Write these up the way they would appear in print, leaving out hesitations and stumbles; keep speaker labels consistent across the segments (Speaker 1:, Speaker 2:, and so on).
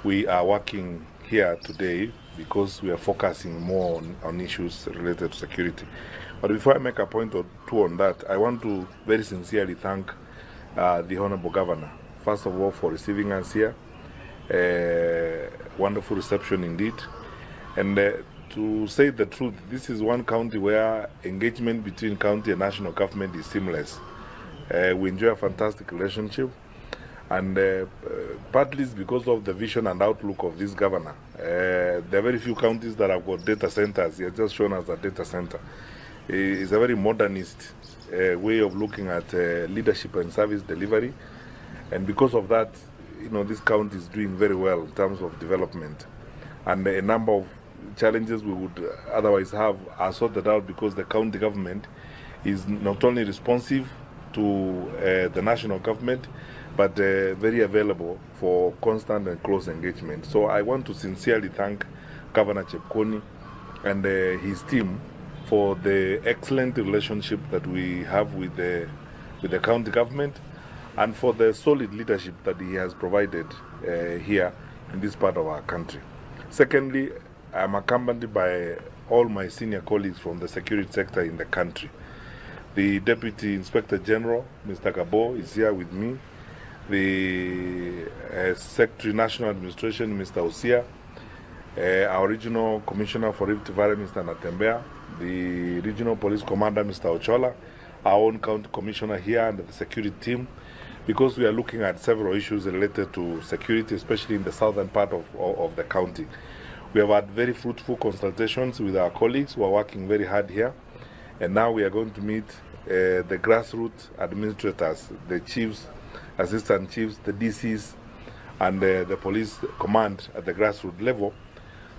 Speaker 1: We are working here today because we are focusing more on issues related to security. But before I make a point or two on that, I want to very sincerely thank the Honorable Governor, first of all, for receiving us here. Wonderful reception indeed. And to say the truth, this is one county where engagement between county and national government is seamless. We enjoy a fantastic relationship. And partly it's because of the vision and outlook of this governor. There are very few counties that have got data centers. He has just shown us a data center. It's a very modernist way of looking at leadership and service delivery. And because of that, this county is doing very well in terms of development. And a number of challenges we would otherwise have are sorted out because the county government is not only responsive to the national government, but very available for constant and close engagement. So I want to sincerely thank Governor Chepkoni and his team for the excellent relationship that we have with the county government and for the solid leadership that he has provided here in this part of our country. Secondly, I am accompanied by all my senior colleagues from the security sector in the country. The Deputy Inspector General, Mr. Gabo, is here with me. The Secretary National Administration, Mr. Osia, our Regional Commissioner for Rift Valley, Mr. Natembea, the Regional Police Commander, Mr. Ochola, our own County Commissioner here and the security team, because we are looking at several issues related to security, especially in the southern part of the county. We have had very fruitful consultations with our colleagues who are working very hard here, and now we are going to meet the grassroots administrators, the chiefs, assistant chiefs, the DCs, and the police command at the grassroots level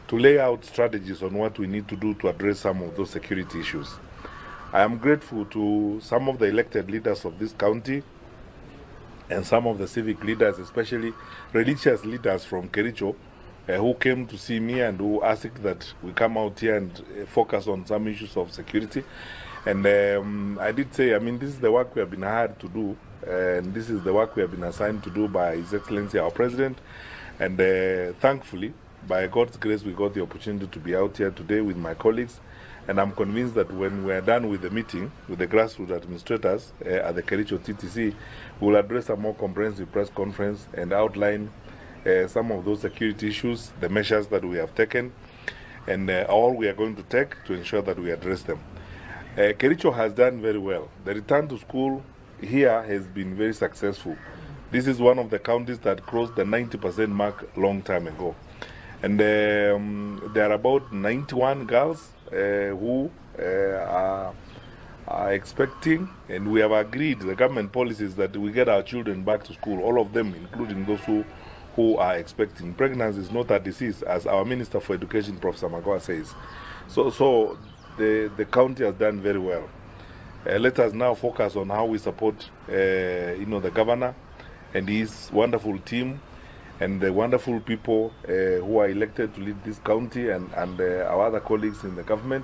Speaker 1: to lay out strategies on what we need to do to address some of those security issues. I am grateful to some of the elected leaders of this county and some of the civic leaders, especially religious leaders from Kericho, who came to see me and who asked that we come out here and focus on some issues of security. And I did say, this is the work we have been hired to do, and this is the work we have been assigned to do by His Excellency our President. And thankfully, by God's grace, we got the opportunity to be out here today with my colleagues. And I'm convinced that when we are done with the meeting with the grassroots administrators at the Kericho TTC, we will address a more comprehensive press conference and outline some of those security issues, the measures that we have taken, and all we are going to take to ensure that we address them. Kericho has done very well. The return to school here has been very successful. This is one of the counties that crossed the 90% mark a long time ago. And there are about 91 girls who are expecting, and we have agreed, the government policies, that we get our children back to school, all of them, including those who are expecting. Pregnancy is not a disease, as our Minister for Education, Professor Magoa, says. So the county has done very well. Let us now focus on how we support the governor and his wonderful team and the wonderful people who are elected to lead this county and our other colleagues in the government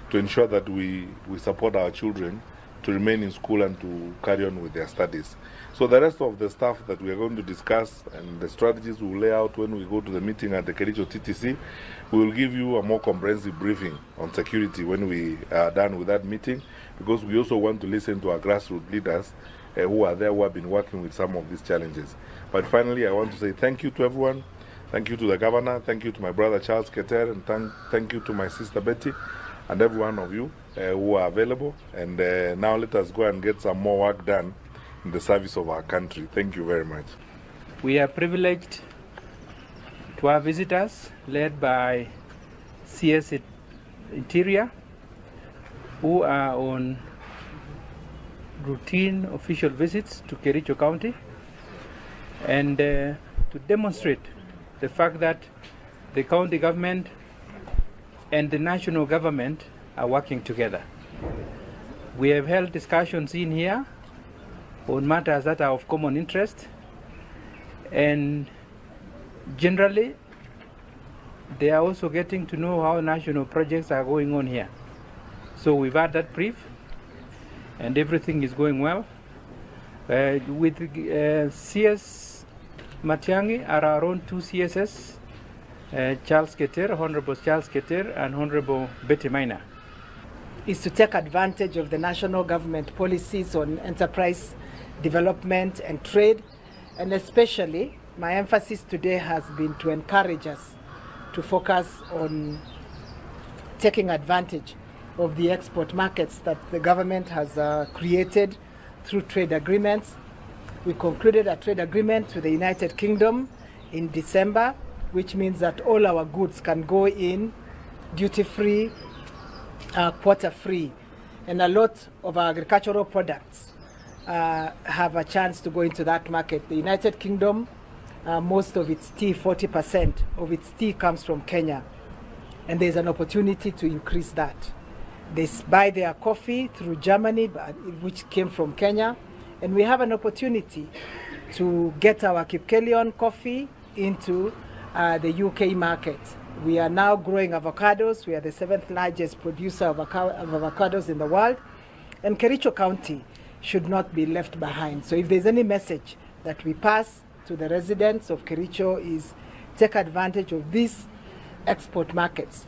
Speaker 1: to ensure that we support our children to remain in school and to carry on with their studies. So the rest of the stuff that we are going to discuss and the strategies we will lay out when we go to the meeting at the Kericho TTC, we will give you a more comprehensive briefing on security when we are done with that meeting, because we also want to listen to our grassroots leaders who are there, who have been working with some of these challenges. But finally, I want to say thank you to everyone. Thank you to the governor. Thank you to my brother Charles Keter, and thank you to my sister Betty and every one of you who are available. And now let us go and get some more work done in the service of our country. Thank you very much.
Speaker 2: We are privileged to have visitors led by CS Interior, who are on routine official visits to Kericho County, and to demonstrate the fact that the county government and the national government are working together. We have held discussions in here on matters that are of common interest, and generally they are also getting to know how national projects are going on here. So we've had that brief and everything is going well. With CS Matiangi are our own two CSS, Charles Keter, Honorable Charles Keter, and Honorable Betty Maina.
Speaker 3: Is to take advantage of the national government policies on enterprise development and trade, and especially my emphasis today has been to encourage us to focus on taking advantage of the export markets that the government has created through trade agreements. We concluded a trade agreement with the United Kingdom in December, which means that all our goods can go in duty-free, quota-free, and a lot of our agricultural products have a chance to go into that market. The United Kingdom, most of its tea, 40% of its tea comes from Kenya, and there's an opportunity to increase that. They buy their coffee through Germany, which came from Kenya, and we have an opportunity to get our Kipkelion coffee into the UK market. We are now growing avocados. We are the 7th largest producer of avocados in the world, and Kericho County should not be left behind. So if there's any message that we pass to the residents of Kericho is take advantage of these export markets